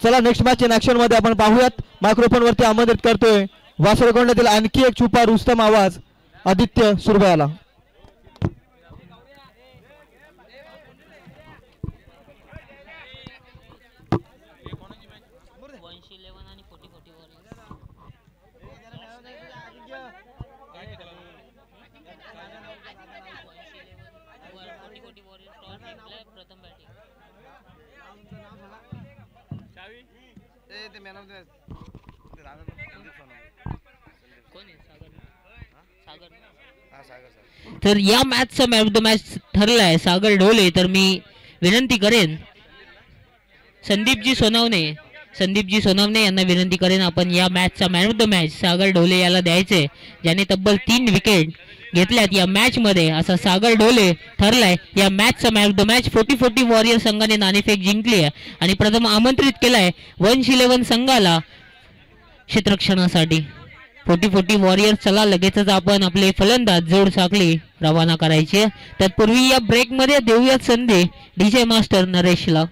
चला next match in action मध्ये आपण पाहूयात. मायक्रोफोन वरती आमंत्रित करतोय वासरकोंड्यातील आणखी एक छुपा रुस्तम आवाज आदित्य सुरभयाला. तर या मॅचचा मॅन ऑफ द मॅच ठरलाय सागर ढोले. तर मी विनंती करेन संदीपजी सोनावणे यांना विनंती करेन आपण या मॅचचा मॅन ऑफ द मॅच सागर ढोले याला द्यायचे, ज्याने तब्बल 3 विकेट घेतल्यात या मॅच मध्ये. असा सागर ढोले ठरलाय या मॅचचा man of the match. 40-40 warrior संघाने नाणेफेक जिंकली आहे आणि प्रथम आमंत्रित केलाय 111 संघाला क्षेत्ररक्षणासाठी. 40-40 वॉरियर. चला लगेचच आपण आपले फलंदाज जोड साखळी रवाना करायची. तत्पूर्वी या ब्रेक मध्ये देऊयात संधी डीजे मास्टर नरेशला.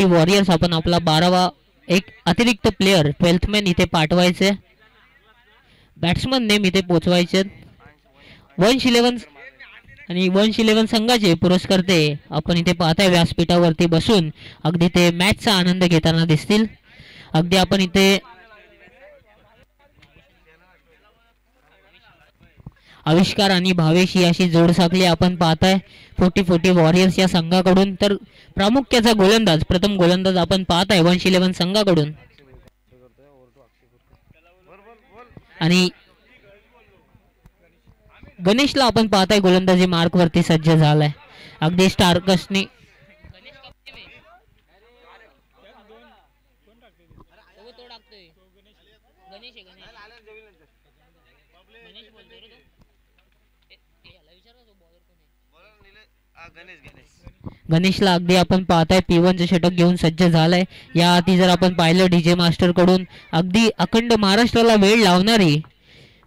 वॉरियर्स आपण आपला 12वा एक अतिरिक्त प्लेयर 12th मॅन इथे पाठवायचे. बॅट्समन नेम इथे पोचवायचे. 111 आणि 111 संघाचे पुरस्कर्ते आपण इथे पाहताय व्यासपीठावरती बसून अगदी ते मॅचचा आनंद घेताना दिसतील. अगदी आपण इथे आविष्कार आणि भावेश ही अशी जोड साखळी आपण पाहताय 40-40 वॉरियर्स या संघाकडून. तर प्रामुख्याचा गोलंदाज प्रथम गोलंदाज आपण पाहताय 111 संघाकडून आणि गणेशला आपण पाहताय गोलंदाजी मार्क वरती सज्ज झालाय. अगदी स्टार्कसने गणेशला अगदी आपण पाहताय P1चं षटक घेऊन सज्ज झालाय. या आधी जर आपण पाहिलं डीजे मास्टर कडून अगदी अखंड महाराष्ट्राला वेळ लावणारी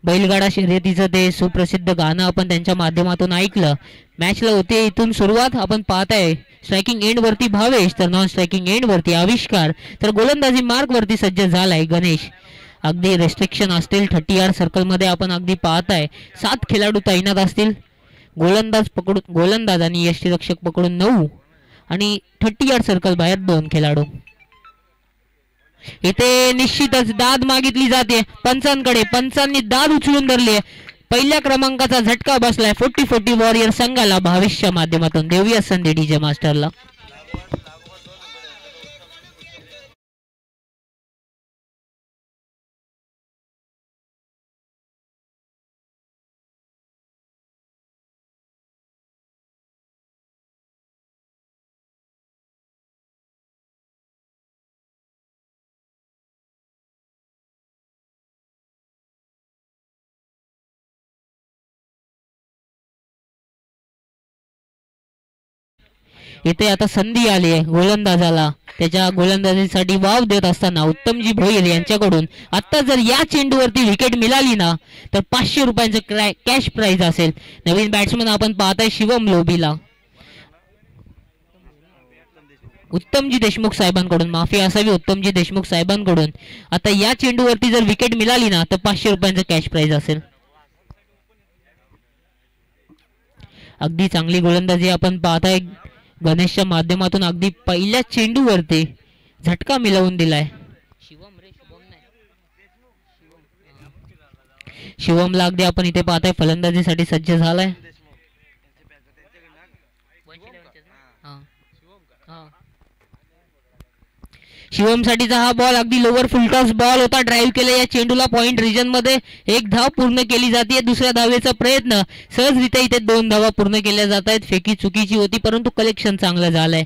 बैलगाडा शर्यतीचं ते सुप्रसिद्ध गाणं आपण त्यांच्या माध्यमातून ऐकलं. मॅचला होते इथून सुरुवात. आपण पाहताय स्ट्रायकिंग एंड वरती भावेश तर नॉन स्ट्रायकिंग एंड वरती आविष्कार. तर गोलंदाजी मार्क वरती सज्ज झालाय गणेश. अगदी रेस्ट्रिक्शन असतील 30 यार्ड सर्कल मध्ये आपण अगदी पाहताय 7 खेळाडू तैनात असतील. गोलंदाज आणि यष्टीरक्षक पकडून 9 आणि 30 यार्ड सर्कल बाहेर 2 खेळाडू. इथे निश्चितच दाद मागितली जाते पंचांकडे. पंचांनी दाद उचलून धरली. पहिल्या क्रमांकाचा झटका बसलाय 40-40 वॉरियर संघाला. भावेशच्या माध्यमातून देऊया संधी डीजे मास्टरला. इथे आता संधी आली आहे गोलंदाजाला, त्याच्या गोलंदाजीसाठी वाव देत असताना उत्तमजी भोईर यांच्याकडून आता जर या चेंडूवरती विकेट मिळाली ना तर 500 रुपयांचं कॅश प्राइज असेल. नवीन बॅट्समन आपण पाहताय शिवम लोबीला, उत्तमजी देशमुख साहेबांकडून, माफी असावी उत्तमजी देशमुख साहेबांकडून. आता या चेंडूवरती जर विकेट मिळाली ना तर 500 रुपयांचं कॅश प्राइज असेल. अगदी चांगली गोलंदाजी आपण पाहताय गणेशच्या माध्यमातून. अगदी पहिल्या चेंडूवरती झटका मिळवून दिलाय. शिवमला अगदी आपण इथे पाहताय फलंदाजीसाठी सज्ज झालाय. शिवम साठीचा हा बॉल अगदी लोअर फुलटॉस बॉल होता. ड्राईव्ह केले या चेंडूला पॉइंट रिजन मध्ये. एक धाव पूर्ण केली जाते. दुसऱ्या धावेचा प्रयत्न सहजरित्या इथे 2 धावा पूर्ण केल्या जात आहेत. फेकी चुकीची होती परंतु कलेक्शन चांगलं झालंय.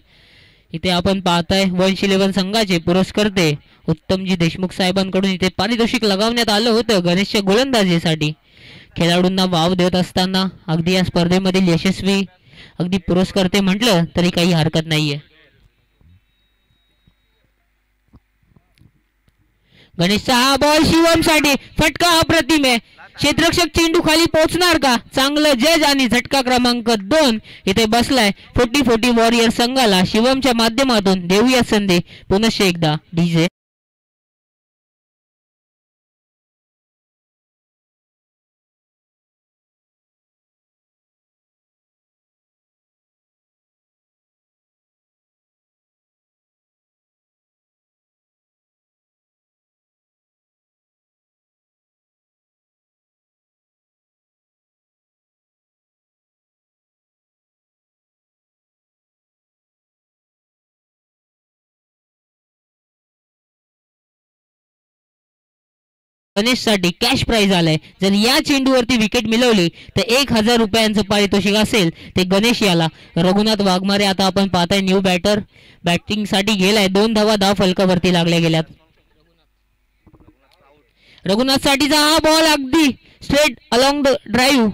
इथे आपण पाहताय 111 संघाचे पुरस्कर्ते उत्तमजी देशमुख साहेबांकडून इथे पारितोषिक लगावण्यात आलं होतं गणेशच्या गोलंदाजीसाठी. खेळाडूंना वाव देत असताना अगदी या स्पर्धेमधील यशस्वी अगदी पुरस्कर्ते म्हटलं तरी काही हरकत नाहीये. गणेशचा हा बॉल शिवम साठी फटका अप्रतिम आहे. क्षेत्ररक्षक चेंडू खाली पोहोचणार का? चांगलं जज आणि झटका क्रमांक 2 इथे बसलाय 40-40 वॉरियर संघाला. शिवमच्या माध्यमातून देऊया संधी पुनश्च एकदा डीजे. गणेश साठी कॅश प्राइज आलाय. जर या चेंडूवरती विकेट मिळवली तर 1000 रुपयांचं पारितोषिक असेल ते गणेश याला. रघुनाथ वाघमारे आता आपण पाहताय न्यू बॅटर बॅटिंग साठी गेलाय. 2 धावा धाव फलकावरती लागल्या गेल्यात. रघुनाथ साठीचा हा बॉल अगदी स्ट्रेट अलॉंग द ड्राईव्ह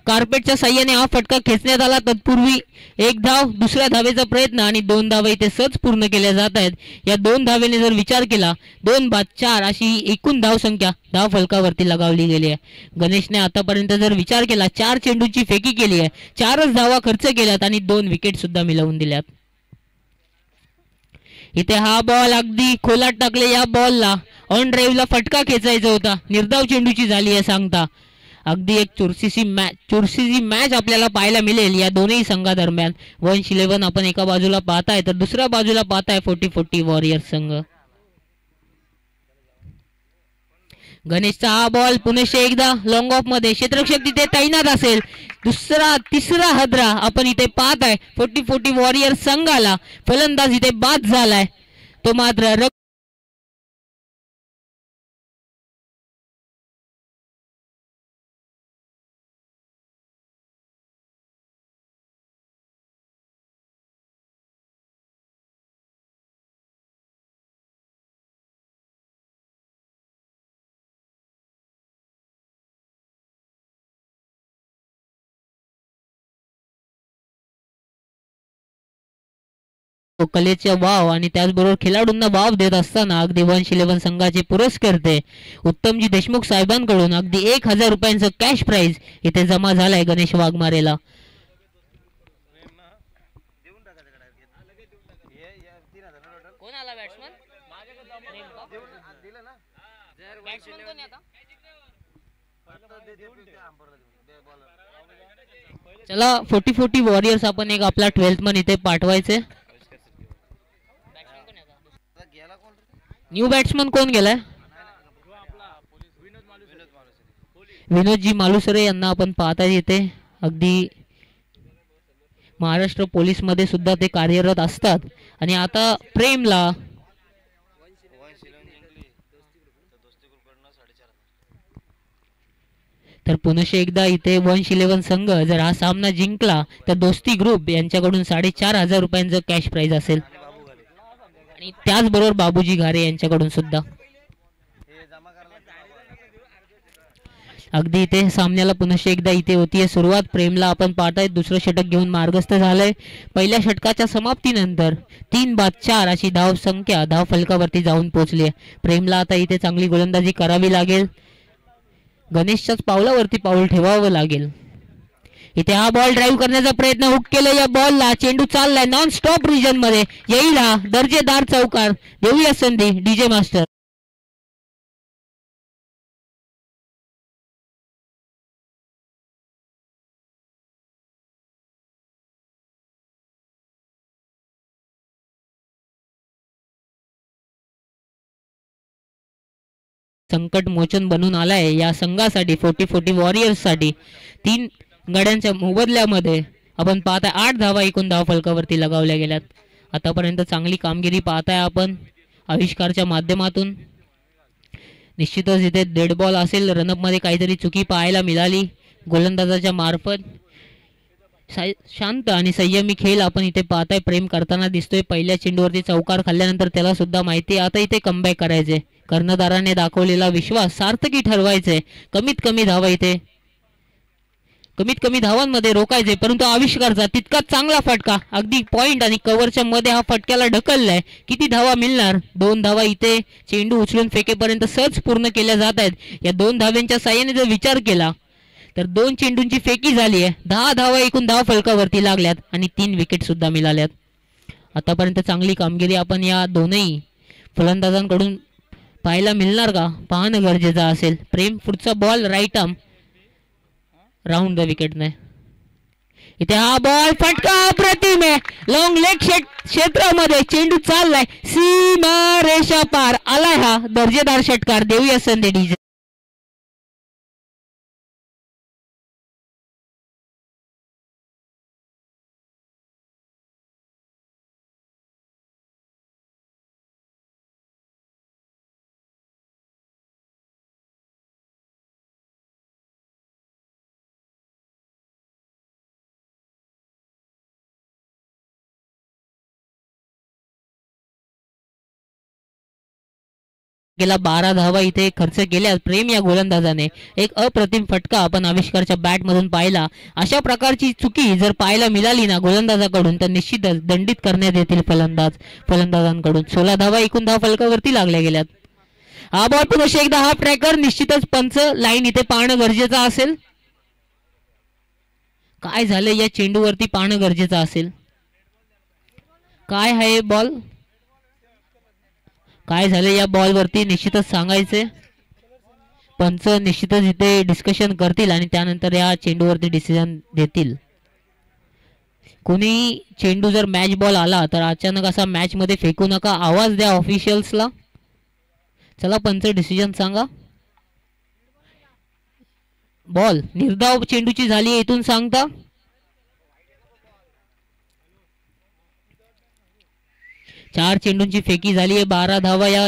कार्पेटच्या साह्याने हा फटका खेचण्यात आला. तत्पूर्वी 1 धाव, दुसऱ्या धावेचा प्रयत्न आणि 2 धावा इथे सहज पूर्ण केल्या जात आहेत. या 2 धावेने जर विचार केला 2 बाद 4 अशी एकूण धाव संख्या धाव फलकावरती लगावली गेली आहे. गणेशने आतापर्यंत जर विचार केला 4 चेंडूची फेकी केली आहे, 4च धावा खर्च केल्यात आणि 2 विकेट सुद्धा मिळवून दिल्यात. इथे हा बॉल अगदी खोलात टाकले. या बॉलला ऑन ड्राईव्हला फटका खेचायचा होता. निर्धाव चेंडूची झाली आहे सांगता. अगदी एक चुरशीची मॅच आपल्याला पाहायला मिळेल या दोन्ही संघादरम्यान. 111 आपण एका बाजूला पाहताय तर दुसऱ्या बाजूला पाहताय 40-40 वॉरियर संघ. गणेशचा हा बॉल पुनश्च एकदा लॉंग ऑफ मध्ये. क्षेत्ररक्षक तिथे तैनात असेल. तिसरा हदरा आपण इथे पाहताय 40-40 वॉरियर संघाला. फलंदाज इथे बाद झालाय. तो मात्र कलेचा वाव आणि त्याचबरोबर खेळाडूंना वाव देत असताना अगदी 111 संघाचे पुरस्कर्ते उत्तमजी देशमुख साहेबांकडून अगदी 1000 रुपयांचं कॅश प्राइज इथे जमा झालाय गणेश वाघमारेला. चला 40-40 वॉरियर्स आपण एक आपला 12th मन इथे पाठवायचे. न्यू बॅट्समन कोण गेलाय? विनोदजी मालुसरे यांना आपण पाहता येते. अगदी महाराष्ट्र पोलीस मध्ये सुद्धा ते कार्यरत असतात आणि आता प्रेमला तर पुनश्च एकदा इथे 111 संघ जर हा सामना जिंकला तर दोस्ती ग्रुप यांच्याकडून 4500 रुपयांचं कॅश प्राइज असेल आणि त्याचबरोबर बाबूजी घारे यांच्याकडून सुद्धा. अगदी इथे सामन्याला पुनश्च एकदा इथे होतीये सुरुवात. प्रेमला आपण पाहताय दुसरं षटक घेऊन मार्गस्थ झालंय. पहिल्या षटकाच्या समाप्तीनंतर 3 बाद 4 अशी धाव संख्या धाव फलकावरती जाऊन पोहोचली आहे. प्रेमला आता इथे चांगली गोलंदाजी करावी लागेल. गणेशच्याच पावलावरती पाऊल ठेवावं लागेल. इथे हा बॉल ड्राईव्ह करण्याचा प्रयत्न, हुक केलं या बॉलला. चेंडू चाललाय नॉन स्टॉप रिजन मध्ये, येईल हा दर्जेदार चौकार. देऊया संधी डीजे मास्टर. संकट मोचन बनून आलाय या संघासाठी, 40-40 वॉरियर्स साठी. 3 गड्यांच्या मोबदल्यामध्ये आपण पाहताय 8 धावा एकूण धाव फलकावरती लगावल्या गेल्यात. आतापर्यंत चांगली कामगिरी पाहताय आपण आविष्कारच्या माध्यमातून. निश्चितच इथे डेड बॉल असेल, रनअप मध्ये काहीतरी चुकी पाहायला मिळाली गोलंदाजाच्या मार्फत. शांत आणि संयमी खेळ आपण इथे पाहताय प्रेम करताना दिसतोय. पहिल्या चेंडूवरती चौकार खाल्ल्यानंतर त्याला सुद्धा माहिती आता इथे कमबॅक करायचे. कर्णधाराने दाखवलेला विश्वास सार्थकी ठरवायचे. कमीत कमी धावांमध्ये रोखायचे, परंतु आविष्कारचा तितकाच चांगला फटका, अगदी पॉइंट आणि कव्हरच्या मध्ये हा फटक्याला ढकललाय. किती धावा मिळणार? 2 धावा इथे चेंडू उचलून फेकेपर्यंत सहज पूर्ण केल्या जात आहेत. या 2 धाव्यांच्या साह्याने जर विचार केला तर 2 चेंडूंची फेकी झाली आहे. 10 धावा एकूण धाव फलकावरती लागल्यात आणि 3 विकेट सुद्धा मिळाल्यात. आतापर्यंत चांगली कामगिरी आपण या दोनही फलंदाजांकडून पाहायला मिळणार का, पाहणं गरजेचं असेल. प्रेम पुढचा ball right arm round the विकेटने. इथे हा बॉल फटका अप्रतिम आहे. लॉंग लेग क्षेत्रामध्ये चेंडू चाललाय, सीमा रेषा पार आलाय हा दर्जेदार षटकार. देऊया संधी डीजे. गेला 12 धावा इथे खर्च केल्या प्रेम या गोलंदाजाने. एक अप्रतिम फटका आपण आविष्कारच्या बॅट मधून पाहिला. अशा प्रकारची चुकी जर पाहायला मिळाली ना गोलंदाजाकडून तर निश्चितच दंडित करण्यात येतील फलंदाजांकडून. 16 धावा एकूण धाव फलकावरती लागल्या गेल्यात. हा बॉल पुन्हा एकदा हा ट्रॅकर. निश्चितच पंच लाईन इथे पाहणं गरजेचं असेल. काय झालं या चेंडूवरती पाहणं गरजेचं असेल. काय आहे बॉल, काय झालं या बॉल वरती निश्चितच सांगायचे. पंच निश्चितच इथे डिस्कशन करतील आणि त्यानंतर या चेंडूवरती डिसिजन देतील. कोणी चेंडू जर मॅच बॉल आला तर अचानक असा मॅच मध्ये फेकू नका, आवाज द्या ऑफिशियल्सला. चला पंच डिसिजन सांगा. बॉल निर्धाव चेंडूची झाली इथून सांगता. चार चेंडूंची फेकी झाली आहे. 12 धावा या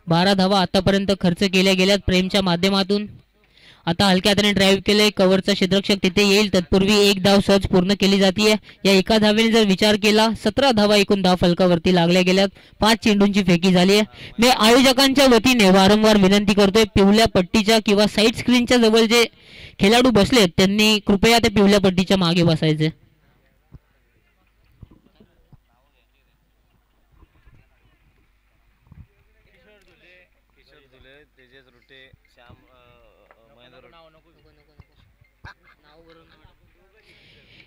12 धावा आतापर्यंत खर्च केल्या गेल्यात प्रेमच्या माध्यमातून. आता हलक्या हाताने ड्राईव्ह केले, कव्हरचा क्षेत्ररक्षक तिथे येईल तत्पूर्वी एक धाव सहज पूर्ण केली जाते. या एका धावेने जर विचार केला 17 धावा एकूण धाव फलकावरती लागल्या गेल्यात. 5 चेंडूंची फेकी झाली आहे. मी आयोजकांच्या वतीने वारंवार विनंती करतोय, पिवळ्या पट्टीच्या किंवा साईड स्क्रीनच्या जवळ जे खेळाडू बसलेत त्यांनी कृपया त्या पिवळ्या पट्टीच्या मागे बसायचे.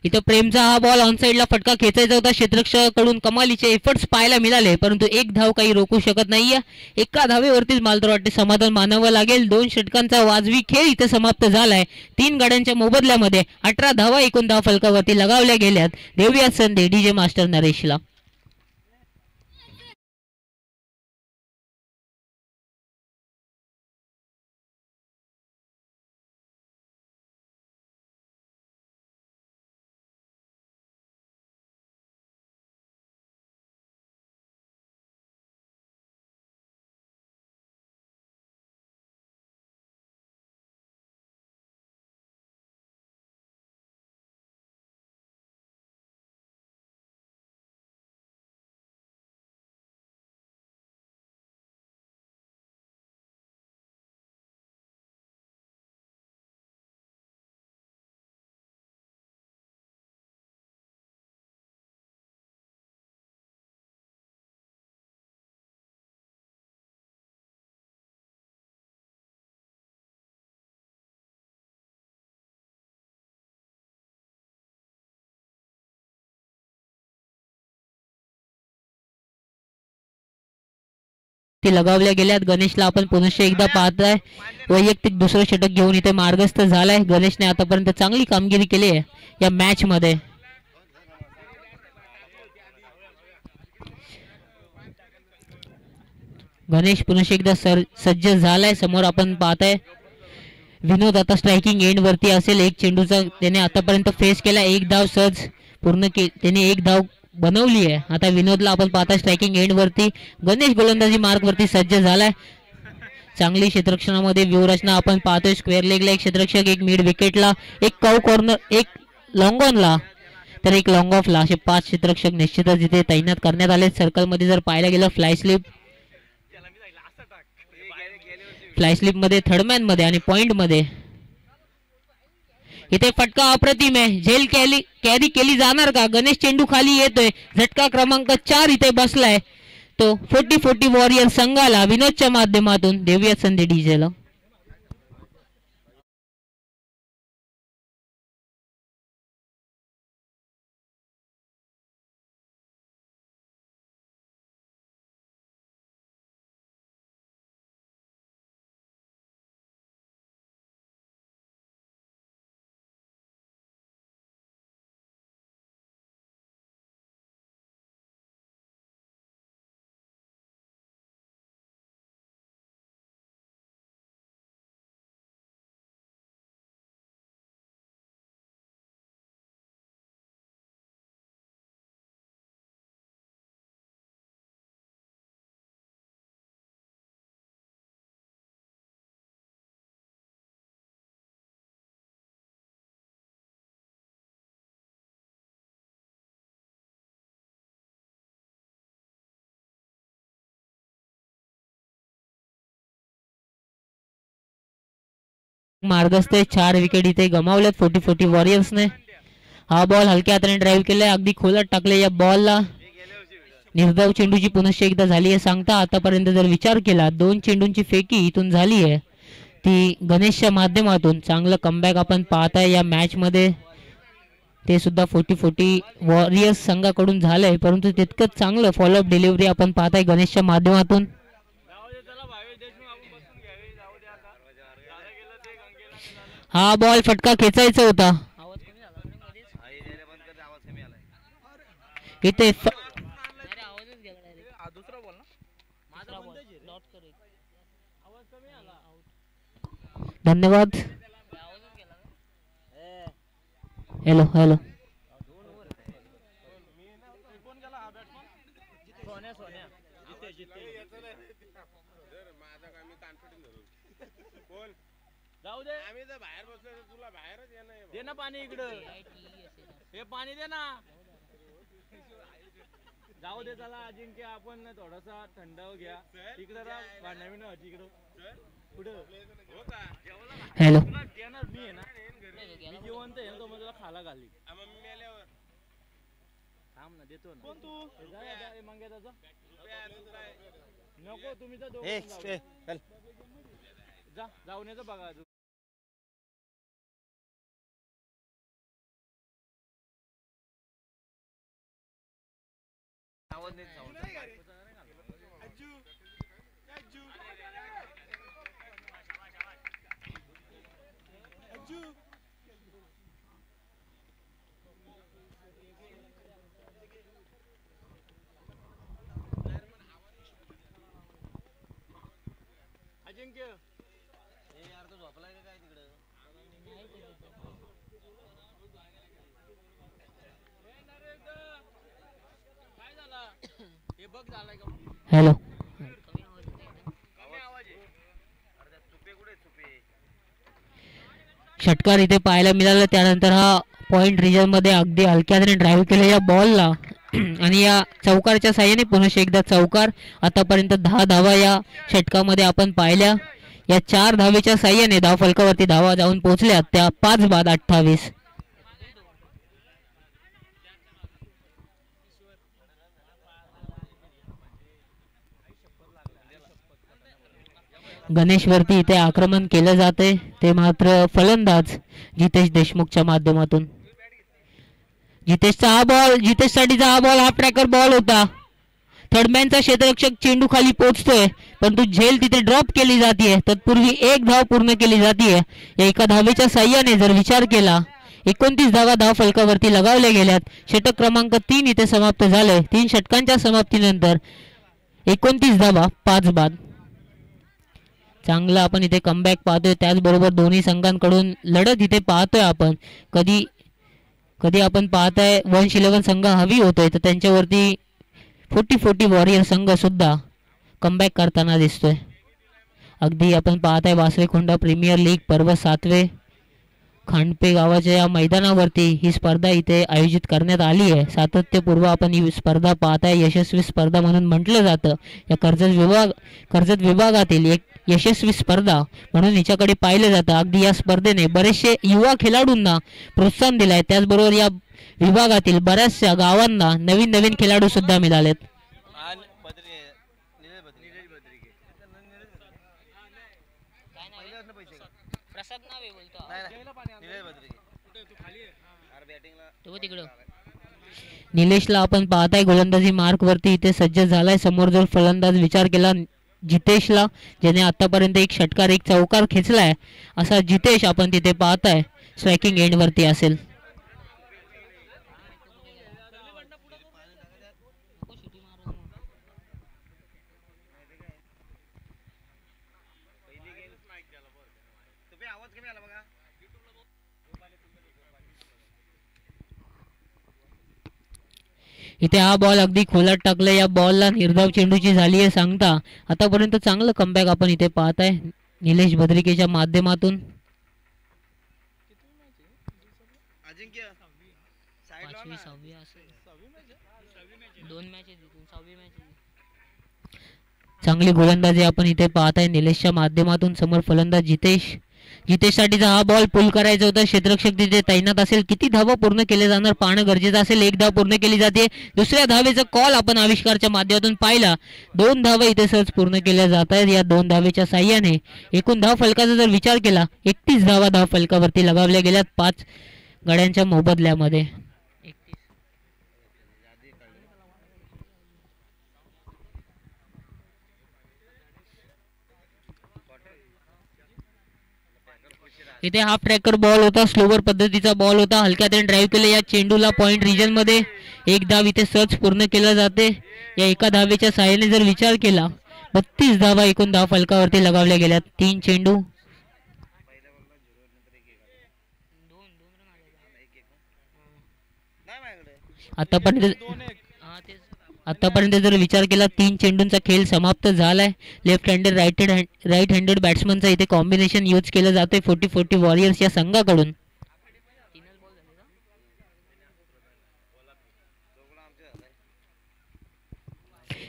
इथं प्रेमचा हा बॉल ऑन साइडला फटका खेचायचा होता. क्षेत्ररक्षकाकडून कमालीचे एफर्ट्स पाहायला मिळाले, परंतु एक धाव काही रोखू शकत नाहीये. एका धावेवरतीच मला तर वाटते समाधान मानावं लागेल. 2 षटकांचा वाजवी खेळ इथे समाप्त झालाय. 3 गाड्यांच्या मोबदल्यामध्ये 18 धावा एकूण धाव फलकावरती लगावल्या गेल्यात. देऊया संधी डीजे मास्टर नरेशला. ते लगावल्या गेल्यात. गणेशला आपण पुन्हा एकदा पाहताय वैयक्तिक दुसरं षटक घेऊन इथे मार्गस्थ झालाय. गणेशने आतापर्यंत चांगली कामगिरी केली आहे या मॅच मध्ये. गणेश पुन्हा एकदा सज्ज झालाय. समोर आपण पाहताय विनोद आता स्ट्रायकिंग एंड वरती असेल. एक चेंडूचा त्याने आतापर्यंत फेस केला. एक धाव सहज पूर्ण त्याने एक धाव बनवली आहे. आता विनोदला आपण पाहता स्ट्रायकिंग एंड वरती. गणेश गोलंदाजी मार्क वरती सज्ज झालाय. चांगली क्षेत्ररक्षणामध्ये व्यूहरचना आपण पाहतोय. स्क्वेअर लेगला एक क्षेत्ररक्षक, एक मिड विकेटला, एक काऊ कॉर्नर, एक लॉंग ऑनला तर एक लॉंग ऑफला असे 5 क्षेत्ररक्षक निश्चितच इथे तैनात करण्यात आले. सर्कलमध्ये जर पाहायला गेलं फ्लाय स्लिप मध्ये थर्डमॅन मध्ये आणि पॉइंट मध्ये इथे फटका अप्रतिम आहे. झेल कॅरी केली जाणार का? गणेश चेंडू खाली येतोय. झटका क्रमांक 4 इथे बसलाय. तो 40-40 वॉरियर संघाला विनोदच्या माध्यमातून देऊया संधी डीजेला. मार्गस्थ 4 विकेट इथे गमावल्यात 40-40 वॉरियर्सने. हा बॉल हलक्या हाताने ड्राईव्ह केलाय. अगदी खोलात टाकले या बॉलला. निर्धाव चेंडूची पुनश्च एकदा झाली आहे सांगता. आतापर्यंत जर विचार केला 2 चेंडूंची फेकी इथून झाली आहे ती गणेशच्या माध्यमातून. चांगलं कमबॅक आपण पाहताय या मॅच मध्ये. ते सुद्धा 40-40 वॉरियर्स संघाकडून झालंय परंतु तितकंच चांगलं फॉलोअप डिलिव्हरी आपण पाहताय गणेशच्या माध्यमातून. हा बॉल फटका खेचायचा होता इथे. धन्यवाद. हॅलो हॅलो जाऊ दे. आम्ही जर बाहेर बसलो तर तुला बाहेरच येणं. दे ना पाणी इकडं. हे पाणी दे ना. जाऊ दे. चला अजिंक्य आपण थोडासा थंड घ्या. इकडं राहा नवीन इकडं पुढं. हो का? हॅलो येणार मी आहे ना. मी जिवंत आहे तो तुला खाला घाली. मी मेल्यावर थांब ना देतो ना. कोण तू? मंगे त्याचा नको तुम्ही तर जा जाऊन येतो बघा. अजिंक्य हे यार तो झोपलाय काय तिकडं? काय झाला? हे बघ झालाय का? हॅलो षटकार इथे पाहायला मिळालं. त्यानंतर हा पॉइंट रिजन मध्ये अगदी हलक्याने ड्राईव्ह केलं या बॉलला आणि या चौकारच्या साह्याने पुन्हा एकदा चौकार. आतापर्यंत 10 धावा या षटकामध्ये आपण पाहिल्या. या 4 धावेच्या साह्याने धाव फलकावरती धावा जाऊन पोहोचल्या त्या 5 बाद 28. गणेश वरती इथे आक्रमण केलं जाते ते मात्र फलंदाज जितेश देशमुखच्या माध्यमातून. जितेशचा हा बॉल जितेश साठीचा हा बॉल हाफ ट्रॅकर बॉल होता. थर्डमॅनचा क्षेत्ररक्षक चेंडू खाली पोहोचतोय परंतु झेल तिथे ड्रॉप केली जाते. तत्पूर्वी एक धाव पूर्ण केली जाते. या एका धावेच्या साह्याने जर विचार केला 29 धावा धाव फलकावरती लगावल्या गेल्यात. षटक क्रमांक 3 इथे समाप्त झाले. 3 षटकांच्या समाप्तीनंतर 29 धावा 5 बाद. चांगलं आपण इथे कमबॅक पाहतोय. त्याचबरोबर दोन्ही संघांकडून लढत इथे पाहतोय आपण. कधी कधी आपण पाहताय 1-11 संघ हवी होतोय तर त्यांच्यावरती 40-40 वॉरियर संघ सुद्धा कमबॅक करताना दिसतोय. अगदी आपण पाहताय वासरेखोंडा प्रीमियर लीग पर्व 7वे खांडपे गावाच्या या मैदानावरती ही स्पर्धा इथे आयोजित करण्यात आली आहे. सातत्यपूर्व आपण ही स्पर्धा पाहताय. यशस्वी स्पर्धा म्हणून म्हटलं जातं. या कर्जत विभागातील एक यशस्वी स्पर्धा म्हणून हिच्याकडे पाहिलं जातं. अगदी या स्पर्धेने बरेचसे युवा खेळाडूंना प्रोत्साहन दिलं आहे. त्याचबरोबर या विभागातील बऱ्याचशा गावांना नवीन नवीन खेळाडू सुद्धा मिळालेत. निलेशला आपण पाहताय गोलंदाजी मार्क वरती इथे सज्ज झालाय. समोर जर फलंदाज विचार केला जितेशला, ज्याने आतापर्यंत एक षटकार एक चौकार खेचलाय, असा जितेश आपण तिथे पाहताय स्ट्रायकिंग एंड वरती असेल. इथे हा बॉल अगदी खोलात टाकलाय. या बॉलला निर्धाव चेंडूची झाली आहे सांगता. आतापर्यंत चांगलं कमबॅक आपण इथे पाहताय निलेश भद्रिकेच्या माध्यमातून. चांगली गोलंदाजी आपण इथे पाहताय निलेशच्या माध्यमातून. समोर फलंदाज जितेशसाठीचा हा बॉल पुल करायचा होता. क्षेत्ररक्षक तिथे तैनात असेल. किती धावा पूर्ण केले जाणार पाहणं गरजेचं असेल. एक धाव पूर्ण केली जाते. दुसऱ्या धावेचा कॉल आपण आविष्कारच्या माध्यमातून पाहिला. 2 धावा इथे सहज पूर्ण केल्या जात आहेत. या 2 धावेच्या साह्याने एकूण धाव फलकाचा जर विचार केला 31 धावा धाव फलकावरती लगावल्या गेल्यात 5 गड्यांच्या मोबदल्यामध्ये. इथे हाफ ट्रॅकर बॉल होता. स्लोवर पद्धतीचा बॉल होता. हलक्या त्याने ड्राईव्ह केले. या चेंडूला पॉइंट रिजन मध्ये एक धाव इथे सहज पूर्ण केला जाते. या एका धावेच्या साह्याने जर विचार केला 32 धावा एकूण धाव फलकावरती लगावल्या गेल्यात. 3 चेंडू आतापर्यंत जर विचार केला 3 चेंडूंचा खेळ समाप्त झालाय. लेफ्ट हँडेड राईट हँडेड बॅट्समनचा इथे कॉम्बिनेशन यूज केलं जाते 40-40 वॉरियर्स या संघाकडून.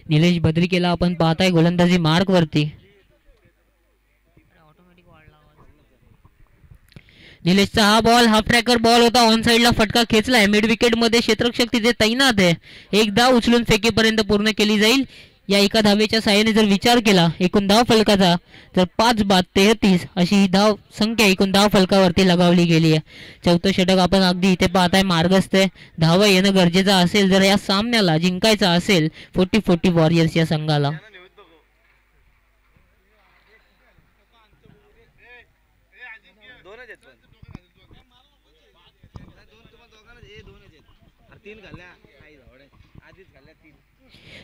निलेश भद्रिकेला आपण पाहताय गोलंदाजी मार्क वरती. निलेशचा हा बॉल हाफ ट्रॅकर बॉल होता. ऑन साइडला फटका खेचलाय. मिड विकेट मध्ये क्षेत्ररक्षक तिथे तैनात आहे. एक धाव उचलून फेकीपर्यंत पूर्ण केली जाईल. या एका धावेच्या साह्याने जर विचार केला एकूण धाव फलकाचा तर 5 बाद 33 अशी ही धाव संख्या एकूण धाव फलकावरती लगावली गेली आहे. चौथं षटक आपण अगदी इथे पाहताय मार्गस्थ आहे. धावा येणं गरजेचं असेल जर या सामन्याला जिंकायचं असेल 40-40 वॉरियर्स या संघाला.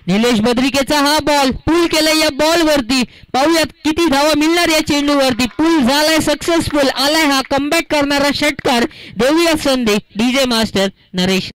निलेश भद्रिकेचा हा बॉल पूल केलाय. या बॉल वरती पाहूयात किती धावा मिळणार या चेंडू वरती. पूल झालाय सक्सेसफुल. आलाय हा कमबॅक करणारा षटकार. देऊया संधी डीजे मास्टर नरेश.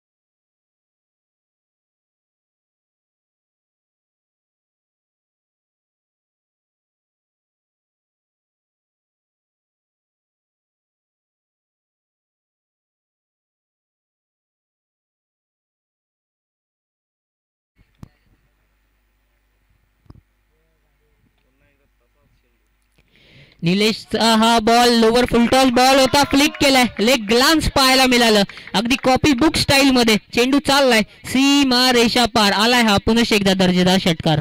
निलेशचा हा बॉल लोवर फुलटॉस बॉल होता. फ्लिक केलाय. लेग ग्लान्स पाहायला मिळालं. अगदी कॉपी बुक स्टाईल मध्ये चेंडू चाललाय. सीमा रेषा पार. आलाय हा पुन्हा एकदा दर्जेदार षटकार.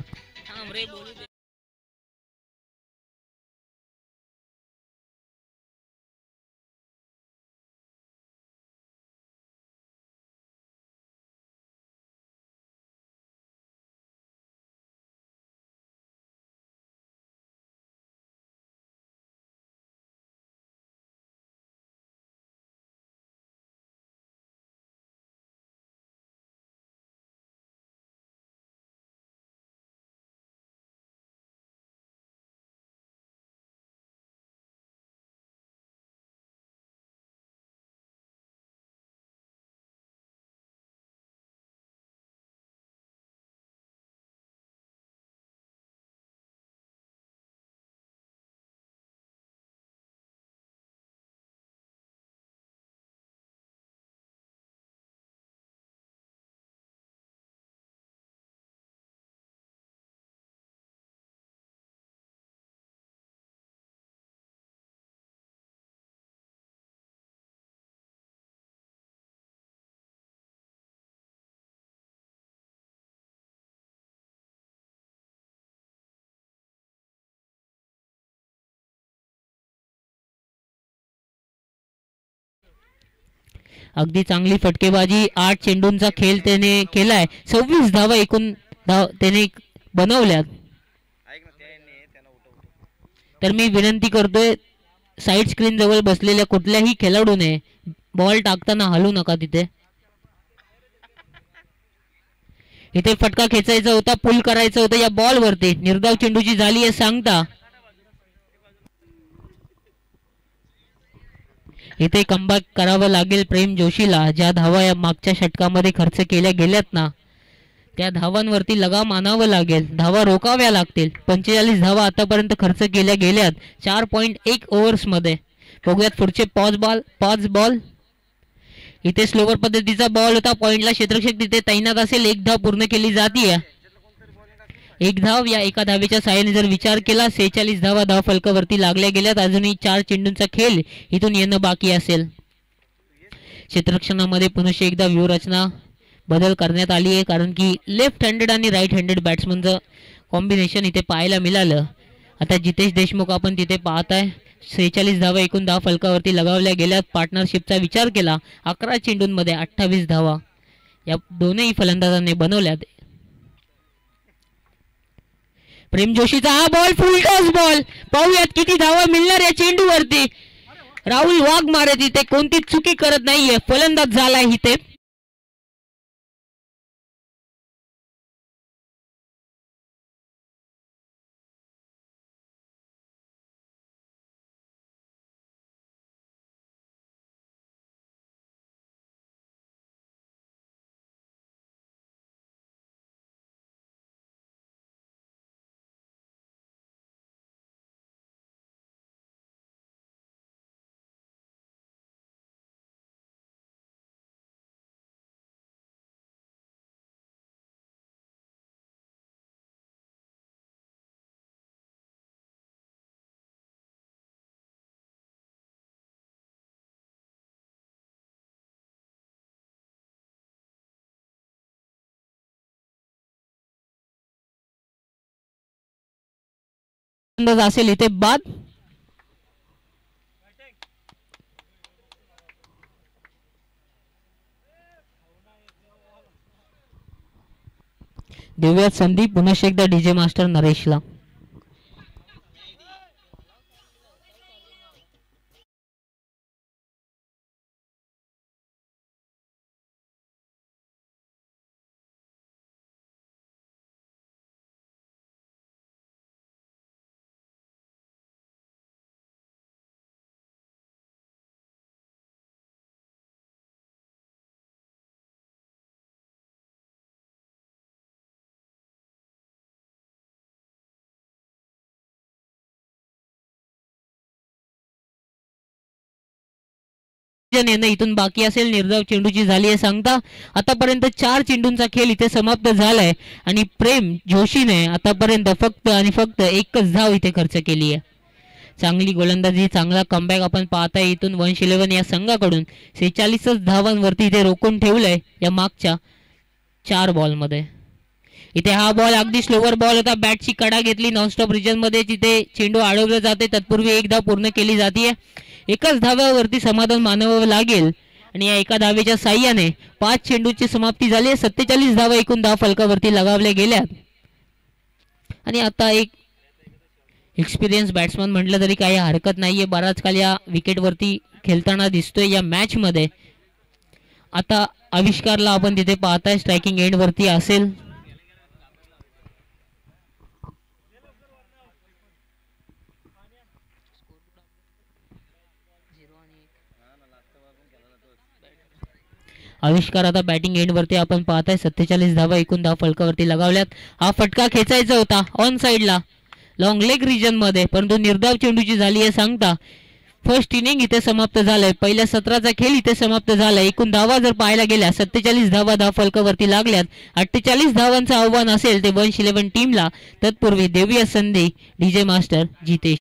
अगदी चांगली फटकेबाजी, 8 चेंडूंचा खेळ त्याने केलाय, 26 धावा एकूण त्याने बनवल्यात. तर मी विनंती करतोय साईड स्क्रीन जवळ बसलेल्या कुठल्याही खेळाडूने बॉल टाकताना हलू नका. इथे फटका खेचायचा होता, पुल करायचं होतं या बॉल वरती. निर्धाव चेंडूची झाली आहे सांगता. इथे कमबॅक करावं लागेल प्रेम जोशीला. ज्या धावा या मागच्या षटकामध्ये खर्च केल्या गेल्यात ना, त्या धावांवरती लगाम आणावं लागेल, धावा रोकाव्या लागतील. 45 धावा आतापर्यंत खर्च केल्या गेल्यात 4.1 ओव्हर्स मध्ये. बघूयात पुढचे 5 बॉल. इथे स्लोवर पद्धतीचा बॉल होता, पॉइंटला क्षेत्ररक्षक तिथे तैनात असेल. एक धाव पूर्ण केली जाते. एक धाव या एका धावेच्या साहाय्याने जर विचार केला 46 धावा धाव फलकावरती लागल्या गेल्यात. अजूनही 4 चेंडूंचा खेळ इथून येणं बाकी असेल. क्षेत्ररक्षणामध्ये पुनश्च एकदा व्यूहरचना बदल करण्यात आली आहे, कारण की लेफ्ट हँडेड आणि राईट हँडेड बॅट्समनचं कॉम्बिनेशन इथे पाहायला मिळालं. आता जितेश देशमुख आपण तिथे पाहताय. 46 धावा एकूण धाव फलकावरती लगावल्या गेल्यात. पार्टनरशिपचा विचार केला 11 चेंडूंमध्ये 28 धावा या दोनही फलंदाजांनी बनवल्यात. प्रेम जोशीचा हा बॉल फुल टॉस बॉल. पाहूयात किती धावा मिळणार या चेंडूवरती. राहुल वाघमारे तिथे कोणतीच चुकी करत नाहीये, फलंदाज झालाय इथे. असेल इथे बाद. देऊयात संधी पुन्हा एकदा डीजे मास्टर नरेशला. इथून बाकी असेल. निर्धाव चेंडूची झाली आहे सांगता. आतापर्यंत 4 चेंडूंचा खेळ इथे समाप्त झालाय आणि प्रेम जोशीने आतापर्यंत फक्त आणि फक्त एकच धाव इथे खर्च केली आहे. चांगली गोलंदाजी, चांगला कमबॅक आपण पाहताय इथून 111 या संघाकडून. 46 धावांवरती इथे रोखून ठेवलंय या मागच्या 4 बॉलमध्ये. इथे हा बॉल अगदी स्लोवर बॉल होता, बॅटची कडा घेतली नॉनस्टॉप रिजन मध्ये. तिथे चेंडू अडवलं जाते, तत्पूर्वी एक धाव पूर्ण केली जाते. एकाच धाव्यावरती समाधान मानावं लागेल आणि या एका धावेच्या साह्याने 5 चेंडूची समाप्ती झाली. 47 धावा एकूण धाव फलकावरती लगावल्या गेल्यात. आणि आता एक एक्सपिरियन्स बॅट्समन म्हटलं तरी काही हरकत नाहीये, बराच काल या विकेटवरती खेळताना दिसतोय या मॅच मध्ये. आता आविष्कारला आपण तिथे पाहताय स्ट्रायकिंग एंड वरती असेल. आविष्कार आता बॅटिंग एंड वरती आपण पाहताय. 47 धावा एकूण धाव फलकावरती लगावल्यात. हा फटका खेचायचा होता ऑन साइडला लॉंग लेग रिजन मध्ये, परंतु निर्धाव चेंडूची झाली आहे सांगता. फर्स्ट इनिंग इथे समाप्त झालंय. पहिल्या सत्राचा खेळ इथे समाप्त झालाय. एकूण धावा जर पाहायला गेल्या 47 धावा धाव फलकावरती लागल्यात. 48 धावांचं आव्हान असेल ते 111 टीमला. तत्पूर्वी देऊया संधी डीजे मास्टर जितेश.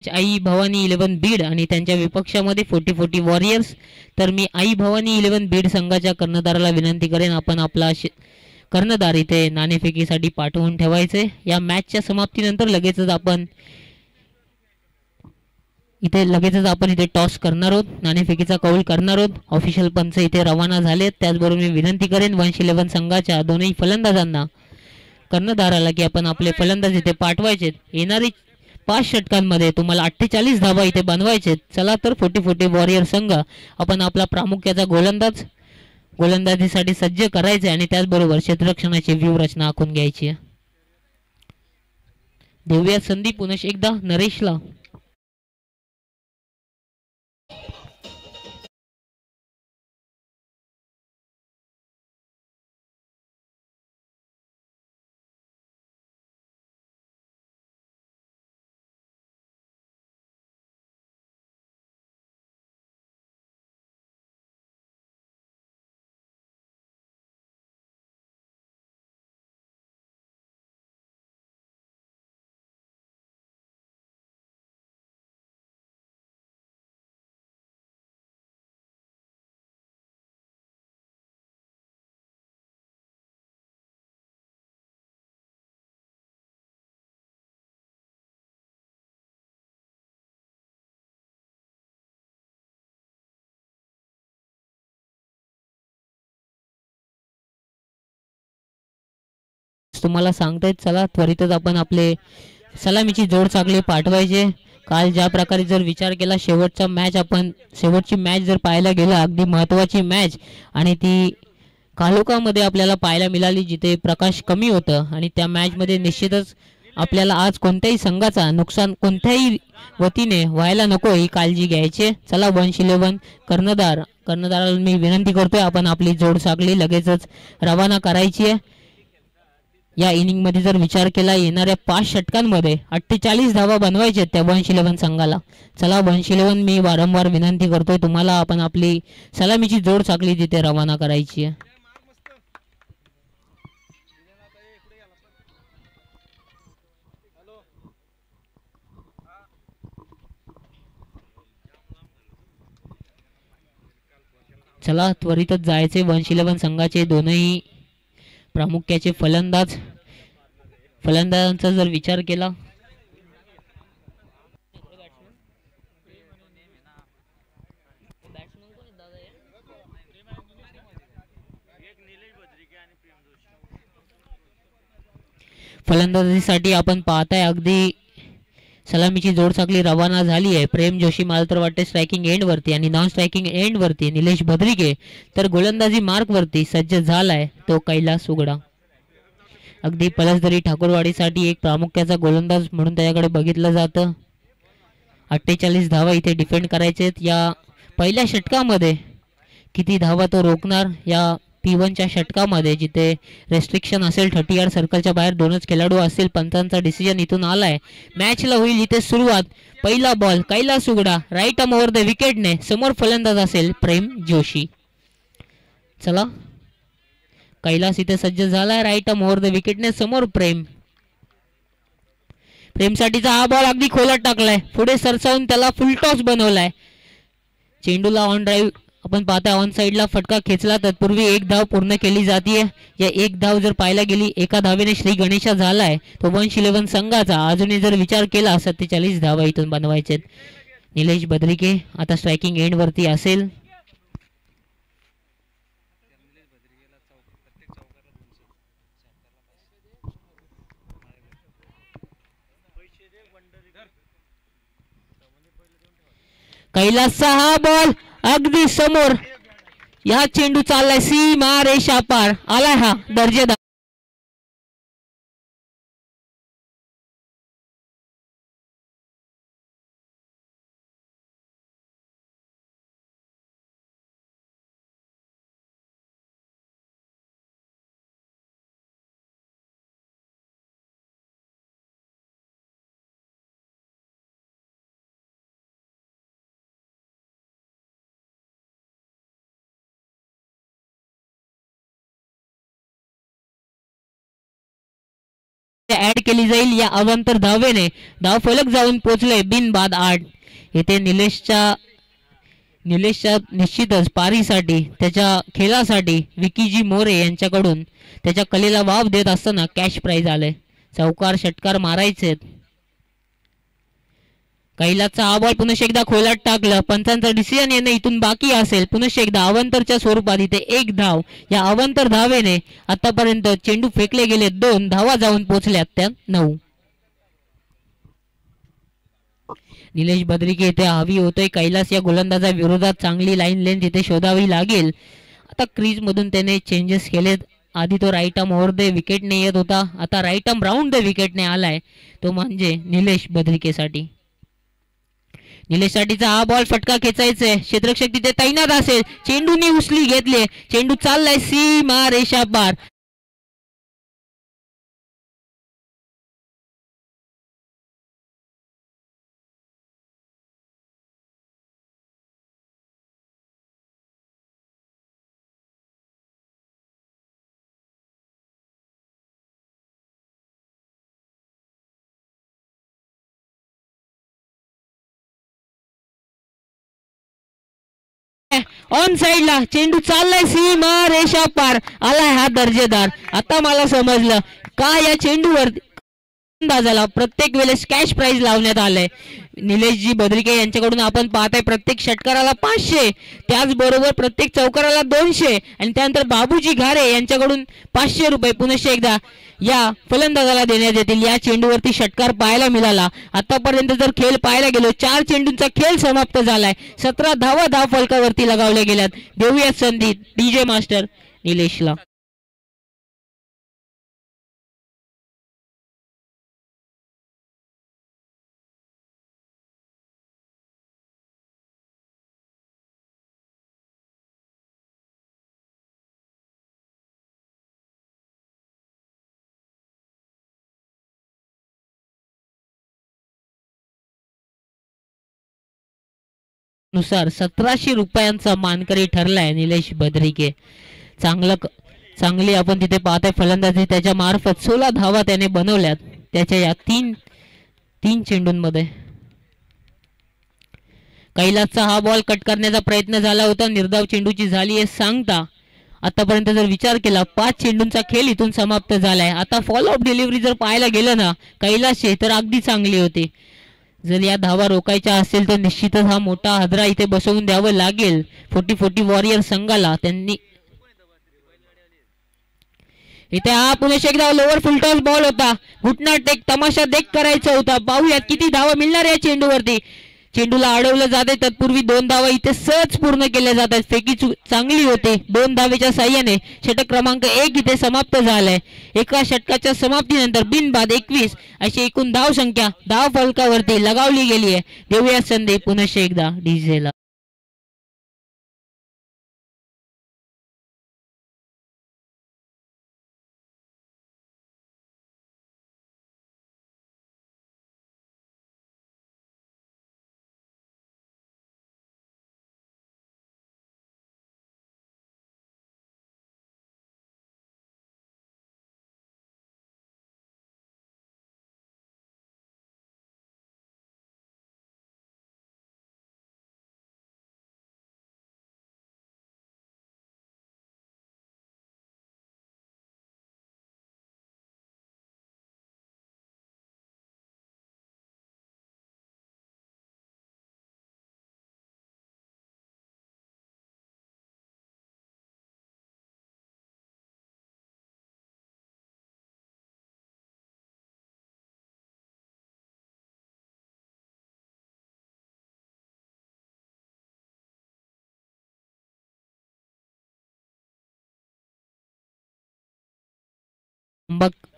आई भवानी 11 बीड आणि त्यांच्या विपक्षामध्ये 40-40 वॉरियर्स. तर मी आई भवानी 11 बीड संघाच्या कर्णधाराला विनंती करेन आपण आपला कर्णधार इथे नाणेफेकीसाठी पाठवून ठेवायचे. या मॅचच्या समाप्तीनंतर लगेचच आपण इथे टॉस करणार आहोत, नाणेफेकीचा कौल करणार आहोत. ऑफिशियल पंच इथे रवाना झालेत. त्याचबरोबर मी विनंती करेन वंश 11 संघाच्या दोनही फलंदाजांना, कर्णधाराला की आपण आपले फलंदाज इथे पाठवायचे. येणारी 5 षटकांमध्ये तुम्हाला 48 धावा इथे बनवायचे. चला तर 40-40 वॉरियर संघ आपण आपला प्रामुख्याचा गोलंदाजीसाठी सज्ज करायचे आणि त्याचबरोबर क्षेत्ररक्षणाची व्यूहरचना आखून घ्यायची आहे. देऊया संधी पुनश एकदा नरेशला. तुम्हाला सांगतायत चला त्वरितच आपण आपले सलामीची जोड चाकले पाठवायचे. काल ज्या प्रकारे जर विचार केला शेवटची मॅच जर पाहायला गेलं, अगदी महत्त्वाची मॅच आणि ती कालोखामध्ये आपल्याला पाहायला मिळाली जिथे प्रकाश कमी होतं आणि त्या मॅचमध्ये निश्चितच आपल्याला आज कोणत्याही संघाचा नुकसान कोणत्याही वतीने व्हायला नको ही काळजी घ्यायची. चला वंश 11 कर्णधाराला मी विनंती करतोय आपण आपली जोड साखळी लगेचच रवाना करायची आहे. या इनिंगमध्ये जर विचार केला येणाऱ्या 5 षटकांमध्ये 48 धावा बनवायचे त्या वंश 11 संघाला. चला वंश 11 मी वारंवार विनंती करतोय तुम्हाला आपण आपली सलामीची जोड साखळी तिथे रवाना करायची आहे. चला त्वरितच जायचे. वंश 11 संघाचे दोनही प्रामुख्याचे फलंदाजांचा जर विचार केला फलंदाजीसाठी आपण पाहताय अगदी सलामीची जोड साखळी रवाना झाली आहे. प्रेम जोशी मला तर वाटते स्ट्रायकिंग एंड वरती आणि नॉन स्ट्रायकिंग एंड वरती निलेश भद्रिके. तर गोलंदाजी मार्क वरती सज्ज झालाय तो कैलास उघडा. अगदी पलसदरी ठाकूरवाडीसाठी एक प्रामुख्याचा गोलंदाज म्हणून त्याच्याकडे बघितलं जातं. 48 धावा इथे डिफेंड करायचे. या पहिल्या षटकामध्ये किती धावा तो रोखणार या P1च्या षटकामध्ये जिथे रेस्ट्रिक्शन असेल 30 यार्ड सर्कलच्या बाहेर 2च खेळाडू असतील. पंचांचा डिसिजन इथून आलाय. मॅचला होईल इथे सुरुवात. पहिला बॉल कैलास उघडा राईट आर्म ओव्हर द विकेटने. समोर फलंदाज असेल प्रेम जोशी. चला कैलास इथे सज्ज झालाय राईट आर्म ओव्हर द विकेटने. समोर प्रेमसाठीचा हा बॉल अगदी खोलात टाकलाय. पुढे सरसावून त्याला फुल टॉस बनवलाय. चेंडूला ऑन ड्राईव्ह आपण पाहता ऑन साइडला फटका खेचला. तत्पूर्वी एक धाव पूर्ण केली जाते. या एक धाव जर पाहायला गेली एका धावेने श्री गणेशा झालाय तो वंश 11 संघाचा. अजूनही जर विचार केला 47 धावा इथून बनवायचे. निलेश बद्रिके आता स्ट्रायकिंग एंड वरती असेल. कैलासचा हा बॉल अगदी समोर. या चेंडू चाललाय सीमा रेषा पार आलाय हा दर्जेदार. ऍड केली जाईल या अवांतर धावेने धाव फलक जाऊन पोहोचले बिनबाद 8. येथे निलेशच्या निश्चितच पारीसाठी त्याच्या खेळासाठी विकीजी मोरे यांच्याकडून त्याच्या कलेला वाव देत असताना कॅश प्राइज आले. चौकार षटकार मारायचे. कैलासचा हा बॉल पुन्हा एकदा खोलात टाकलं. पंचांचं डिसिजन येणं इथून बाकी असेल. पुन्हा एकदा अवांतरच्या स्वरूपात इथे 1 धाव. या अवांतर धावेने आतापर्यंत चेंडू फेकले गेले 2 धावा जाऊन पोहोचल्यात त्या 9. निलेश बद्रिके इथे हवी होतोय. कैलास या गोलंदाजा विरोधात चांगली लाईन लेंथ इथे शोधावी लागेल. आता क्रीज मधून त्याने चेंजेस केलेत. आधी तो राईट आर्म ओव्हर द विकेटने येत होता. आता राईट आर्म राऊंड द विकेटने आलाय. तो म्हणजे निलेश बद्रिकेसाठी. निलेशसाठीचा हा बॉल फटका खेचायचा. क्षेत्ररक्षक तिथे तैनात असेल. चेंडूने उचली घेतली. चेंडू चाललाय सीमा रेषा पार. ऑन साइडला चेंडू चाललाय सीमा रेषा पार. आलाय हा दर्जेदार. आता मला समजलं का या चेंडूवर अंदाजाला प्रत्येक वेळेस कॅश प्राइज लावण्यात आलंय. निलेशजी बद्रिके यांच्याकडून आपण पाहताय प्रत्येक षटकाराला 500, त्याचबरोबर प्रत्येक चौकाराला 200 आणि त्यानंतर बाबूजी घारे यांच्याकडून 500 रुपये पुन्हा एकदा या फलंदाजाला देण्यात येतील. या चेंडूवरती षटकार पाहायला मिळाला. आतापर्यंत जर खेळ पाहायला गेलो 4 चेंडूंचा खेळ समाप्त झालाय. 17 धावा धाव फलकावरती लगावल्या गेल्यात. देऊया संधी डीजे मास्टर निलेशला. नुसार 1700 रुपयांचा मानकरी ठरलाय निलेश बद्रिके. चांगली आपण तिथे पाहताय फलंदाजी त्याच्या मार्फत 16 धावा त्याने बनवल्यात त्याच्या या तीन चेंडूंमध्ये. कैलासचा हा बॉल कट करण्याचा प्रयत्न झाला होता. निर्धाव चेंडूची झाली आहे सांगता. आतापर्यंत जर विचार केला 5 चेंडूंचा खेळ इथून समाप्त झालाय. आता फॉलोअप डिलिव्हरी जर पाहायला गेलं ना कैलासची तर अगदी चांगली होती. जर या धावा रोखायच्या असेल तर निश्चितच हा मोठा हादरा इथे बसवून द्यावं लागेल 40-40 वॉरियर संघाला. त्यांनी इथे हा पुन्हा एकदा लोअर फुलटॉस बॉल होता. घुटना टेक तमाशा देख करायचा होता. पाहूयात किती धावा मिळणार या चेंडूवरती. चेंडूला अडवलं जाते. तत्पूर्वी 2 धावा इथे सहज पूर्ण केल्या जातात. फेकी चांगली होते. 2 धावेच्या साह्याने षटक क्रमांक 1 इथे समाप्त झालाय. एका षटकाच्या समाप्तीनंतर बिनबाद 21 अशी एकूण धाव संख्या धाव फलकावरती लगावली गेली आहे. देऊया संधी पुन्हा एकदा डीजेला.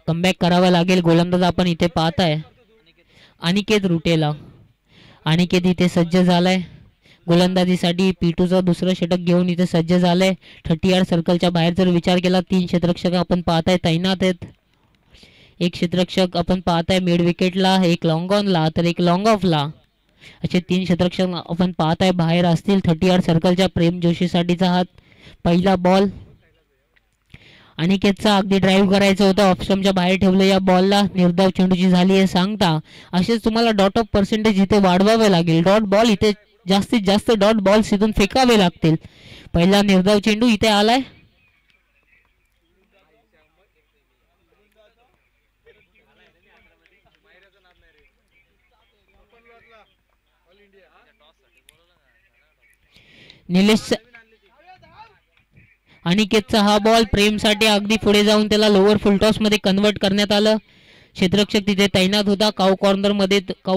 कमबॅक करावा लागेल. गोलंदाज आपण इथे पाहताय अनिकेत रुटेला. अनिकेत इथे सज्ज झालाय गोलंदाजीसाठी. P2चा दुसरं षटक घेऊन इथे सज्ज झालाय. 30 यार्ड सर्कलच्या बाहेर जर विचार केला 3 क्षेत्ररक्षक आपण पाहताय तैनात आहेत. एक क्षेत्ररक्षक आपण पाहताय मिड विकेटला, एक लॉंग ऑनला तर एक लॉंग ऑफला. असे 3 क्षेत्ररक्षक आपण पाहताय बाहेर असतील. 30 यार्ड सर्कलच्या प्रेम जोशीसाठीचा हा पहिला बॉल. अनिकेतचा अगदी ड्राईव्ह करायचं होतं, ऑफस्टमच्या बाहेर ठेवलं या बॉलला. निर्धाव चेंडूची झाली आहे सांगता. असेच तुम्हाला डॉट ऑफ पर्सेंटेज इथे वाढवावे लागेल. डॉट बॉल इथे जास्तीत जास्त डॉट बॉल्स इथून फेकावे लागतील. पहिला निर्धाव चेंडू इथे आलाय. निलेश अनिकेतचा हा बॉल प्रेमसाठी अगदी पुढे जाऊन त्याला लोअर फुलटॉस मध्ये कन्वर्ट करण्यात आलं. क्षेत्ररक्षक तिथे तैनात होता. काऊ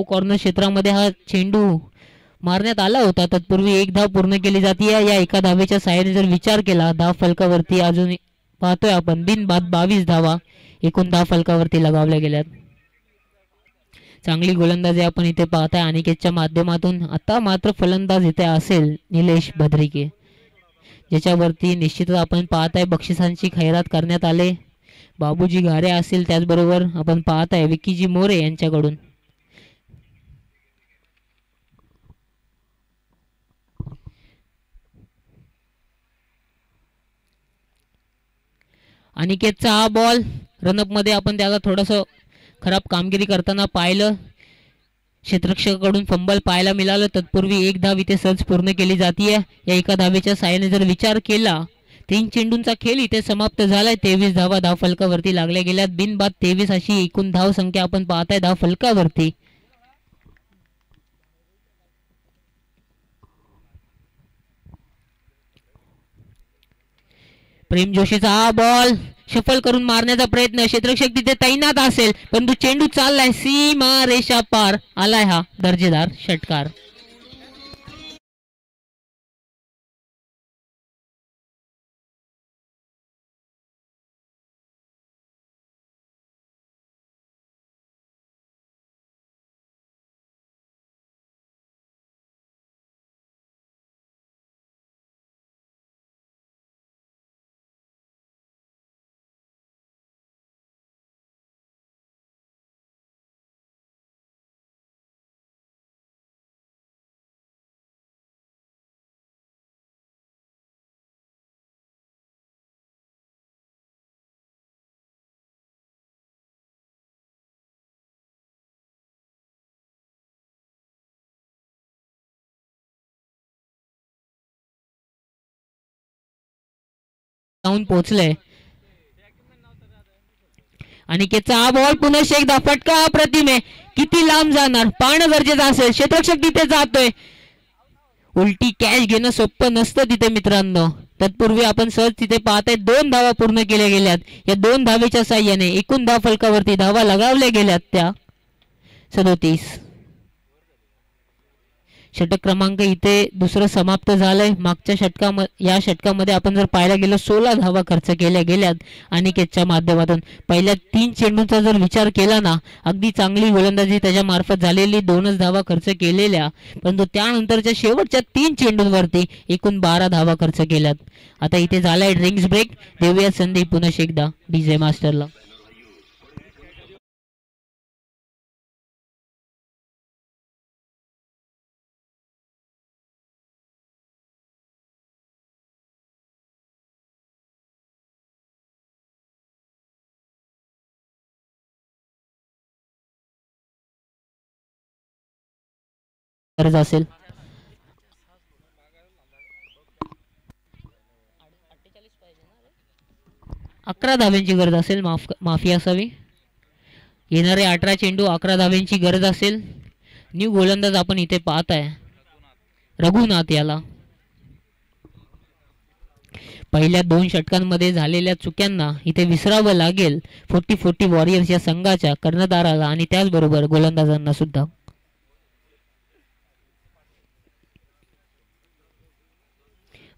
कॉर्नर क्षेत्रामध्ये हा चेंडू मारण्यात आला होता. तत्पूर्वी एक धाव पूर्ण केली जाते. या एका धावेच्या साहाय्याने जर विचार केला धाव फलकावरती अजून पाहतोय आपण बिनबाद 22 धावा एकूण धाव फलकावरती लगावल्या गेल्यात. चांगली गोलंदाजी आपण इथे पाहताय अनिकेतच्या माध्यमातून. आता मात्र फलंदाज इथे असेल निलेश भद्रिके, ज्याच्यावरती निश्चितच आपण पाहताय बक्षिसांची खैरात करण्यात आले. बाबूजी घारे असतील, त्याचबरोबर आपण पाहताय विकीजी मोरे यांच्याकडून. अनिकेतचा हा बॉल रनअप मध्ये आपण त्याला थोडंसं खराब कामगिरी करताना पाहिलं. क्षेत्ररक्षकाकडून फंबल पाहायला मिळालं. तत्पूर्वी एक धाव इथे सहज पूर्ण केली जाते. या एका धावेच्या साहाय्याने जर विचार केला 3 चेंडूंचा खेळ इथे समाप्त झालाय. 23 धावा धाव फलकावरती लागल्या गेल्यात. बिनबाद 23 अशी एकूण धाव संख्या आपण पाहताय धाव फलकावरती. प्रेम जोशीचा हा बॉल शफल करून मारण्याचा प्रयत्न. क्षेत्ररक्षक तिथे तैनात असेल परंतु चेंडू चाललाय सीमा रेषा पार. आलाय हा दर्जेदार षटकार. जाऊन पोहोचले. अनिकेतचा हा बॉल पुन्हा एकदा फटका अप्रतिम आहे. किती लांब जाणार पाहणं गरजेचं असेल. क्षेत्ररक्षक तिथे जातोय. उलटी कॅच घेणं सोपं नसतं तिथे मित्रांनो. तत्पूर्वी आपण सहज तिथे पाहताय 2 धावा पूर्ण केल्या गेल्यात. या 2 धावेच्या साह्याने एकूण धाव फलकावरती धावा लगावल्या गेल्यात त्या 37. षटक क्रमांक इथे दुसरं समाप्त झालंय. मागच्या या षटकामध्ये आपण जर पाहायला गेलो 16 धावा खर्च केल्या गेल्यात अनिकेतच्या माध्यमातून. पहिल्या 3 चेंडूंचा जर विचार केला ना अगदी चांगली गोलंदाजी त्याच्या मार्फत झालेली. 2च धावा खर्च केलेल्या परंतु त्यानंतरच्या शेवटच्या 3 चेंडूंवरती एकूण 12 धावा खर्च केल्यात. आता इथे झालाय ड्रिंक्स ब्रेक. देऊया संधी पुन्हा एकदा डीजे मास्टरला. गरज असेल 11 धाव्यांची गरज असेल. माफी असावी. येणारे 18 चेंडू 11 धाव्यांची गरज असेल. न्यू गोलंदाज आपण इथे पाहताय रघुनाथ याला. पहिल्या 2 षटकांमध्ये झालेल्या चुक्यांना इथे विसरावं लागेल 40-40 वॉरियर्स या संघाच्या कर्णधाराला आणि त्याचबरोबर गोलंदाजांना सुद्धा.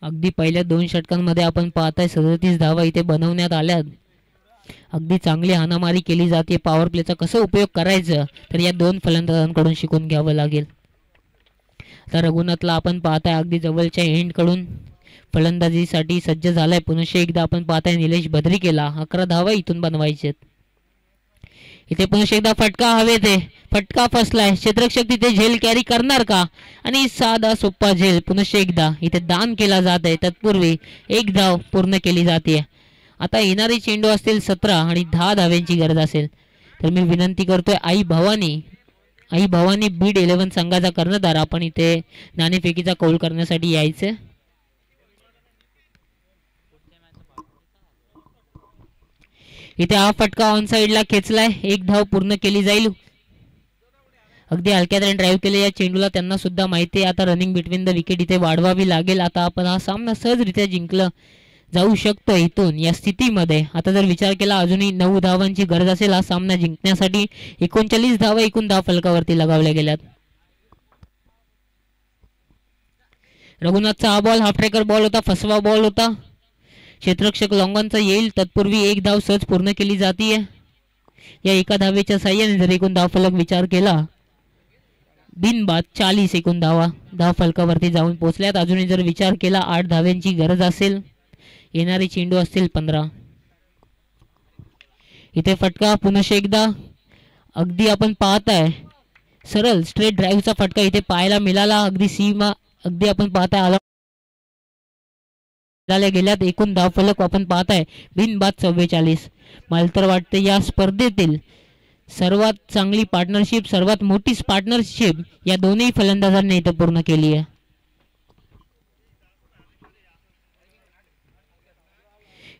अगदी पहिल्या 2 षटकांमध्ये आपण पाहताय 37 धावा इथे बनवण्यात आल्यात. अगदी चांगली हाणामारी केली जाते. पॉवर प्लेचा कसा उपयोग करायचा तर या 2 फलंदाजांकडून शिकून घ्यावं लागेल. तर रघुनाथला आपण पाहताय अगदी जवळच्या एंड कडून फलंदाजीसाठी सज्ज झालाय. पुन्हा एकदा आपण पाहताय निलेश भद्रिकेला 11 धावा इथून बनवायचे. इथे पुन्हा एकदा फटका हवेत आहे. फटका फसलाय. क्षेत्ररक्षक तिथे झेल कॅरी करणार का आणि साधा सोपा झेल पुन्हा एकदा इथे दान केला जात आहे. तत्पूर्वी 1 धाव पूर्ण केली जाते. आता येणारे चेंडू असतील 17 आणि 10 धाव्यांची गरज असेल तर मी विनंती करतोय आई भवानी बीड 11 संघाचा कर्णधार आपण इथे नाणेफेकीचा कौल करण्यासाठी यायचं. इथे हा फटका ऑन साइडला खेचलाय. 1 धाव पूर्ण केली जाईल. अगदी हलक्यात ड्राईव्ह केले या चेंडूला. त्यांना सुद्धा माहिती आहे आता रनिंग बिटवीन द विकेट इथे वाढवावी लागेल. आता आपण हा सामना सहजरित्या जिंकलं जाऊ शकतो इथून या स्थितीमध्ये. आता जर विचार केला अजूनही 9 धावांची गरज असेल हा सामना जिंकण्यासाठी. 39 धावा एकूण धाव फलकावरती लगावल्या गेल्यात. रघुनाथचा हा बॉल हाफ ट्रॅकर बॉल होता. फसवा बॉल होता. क्षेत्ररक्षक लॉंगॉनचा येईल तत्पूर्वी 1 धाव सहज पूर्ण केली जाते. या एका धावेच्या साह्याने जर एकूण धाव फलक विचार केला बिनबाद 40 एकूण धाव फलकावरती जाऊन पोहोचल्यात. अजूनही जर विचार केला 8 धाव्यांची गरज असेल. येणारे चेंडू असतील 15. इथे फटका पुनश्च एकदा अगदी आपण पाहताय सरळ स्ट्रेट ड्राईव्हचा फटका इथे पाहायला मिळाला. अगदी सीमा अगदी आपण पाहताय आला गेल्यात. एकूण धाव फलक आपण पाहताय बिनबाद 44. मला तर वाटतं या स्पर्धेतील सर्वात चांगली पार्टनरशिप सर्वात मोठी पार्टनरशिप या दोन्ही फलंदाजांनी इथे पूर्ण केली आहे.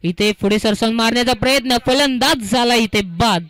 इथे पुढे सरसावून मारण्याचा प्रयत्न फलंदाज झाला इथे बाद.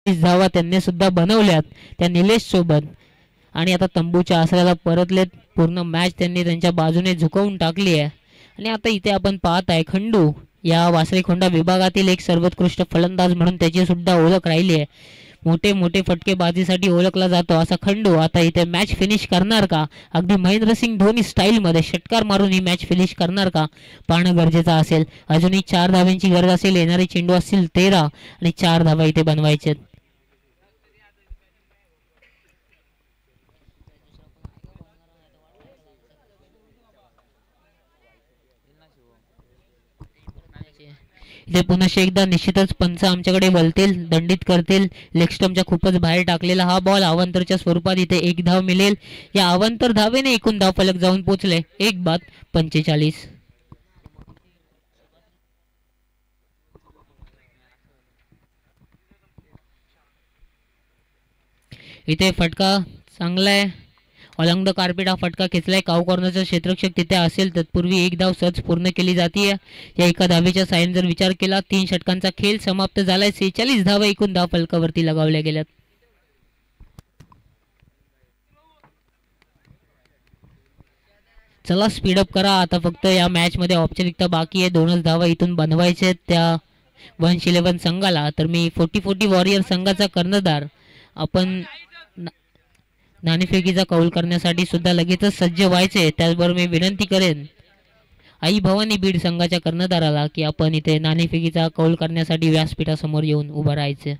धावा त्यांनी सुद्धा बनवल्यात त्या निलेश सोबत आणि आता तंबूच्या आसऱ्याला परतलेत. पूर्ण मॅच त्यांनी त्यांच्या बाजूने झुकवून टाकली आहे. आणि आता इथे आपण पाहत आहे खंडू या वासळीखोंडा विभागातील एक सर्वोत्कृष्ट फलंदाज म्हणून त्याची सुद्धा ओळख राहिली आहे. मोठे मोठे फटकेबाजीसाठी ओळखला जातो असा खंडू आता इथे मॅच फिनिश करणार का? अगदी महेंद्रसिंग धोनी स्टाईलमध्ये षटकार मारून ही मॅच फिनिश करणार का पाहणं गरजेचं असेल. अजूनही 4 धाव्यांची गरज असेल. येणारे चेंडू असतील 13 आणि 4 धावा इथे बनवायचे. इथे पुन्हा एकदा निश्चितच पंच आमच्याकडे वळतील दंडित करतील. लेग स्टंपच्या खूपच बाहेर टाकलेला हा बॉल अवांतरच्या स्वरूपात इथे 1 धाव मिळेल. या अवांतर धावेने एकूण धाव फलक जाऊन पोहोचले 1 बाद 45. इथे फटका चांगला आहे. अलॉंग द कार्पेट हा फटका खेचलाय. काऊ कॉर्नरचा क्षेत्ररक्षक तिथे असेल तत्पूर्वी 1 धाव सहज पूर्ण केली जाते. या एका धावेच्या साह्याने जर विचार केला 3 षटकांचा खेळ समाप्त झालाय. 46 धावा एकूण धाव फलकावरती लगावल्या गेल्यात. चला स्पीडअप करा. आता फक्त या मॅच मध्ये औपचारिकता बाकी आहे. 2च धावा इथून बनवायचे आहेत त्या वंश 11 संघाला. तर मी 40-40 वॉरियर संघाचा कर्णधार आपण नाणेफेकीचा कौल करण्यासाठी सुद्धा लगेचच सज्ज व्हायचे. त्याचबरोबर मी विनंती करेन आई भवानी बीड संघाच्या कर्णधाराला की आपण इथे नाणेफेकीचा कौल करण्यासाठी व्यासपीठासमोर येऊन उभं राहायचे.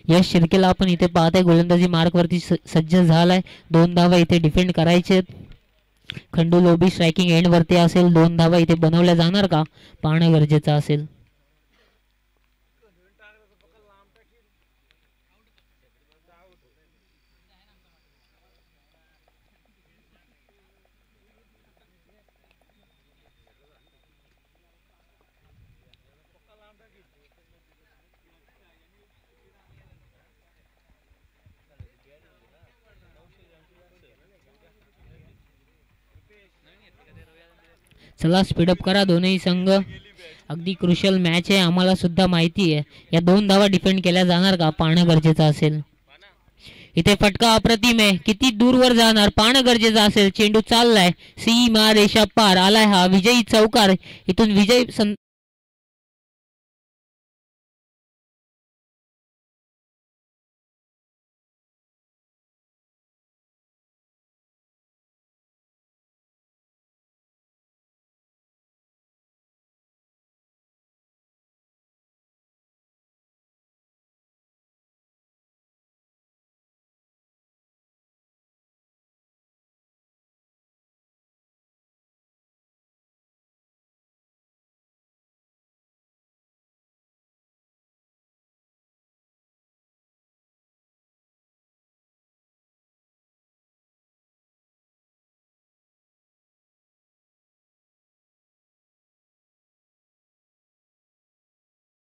यश शिर्केला आपण इथे पाहताय गोलंदाजी मार्क वरती सज्ज झालाय. 2 धावा इथे डिफेंड करायचे. खंडू लोबी स्ट्रायकिंग एंड वरती असेल. 2 धावा इथे बनवल्या जाणार का पाहणं गरजेचं असेल. चला स्पीडअप करा. दोनही संघ अगदी क्रुशियल मॅच आहे. आम्हाला सुद्धा माहिती आहे या 2 धावा डिफेंड केल्या जाणार का पाहणं गरजेचं असेल. इथे फटका अप्रतिम आहे. किती दूरवर जाणार पाहणं गरजेचं असेल. चेंडू चाललाय सीमा रेषा पार आलाय. हा विजयी चौकार. इथून विजय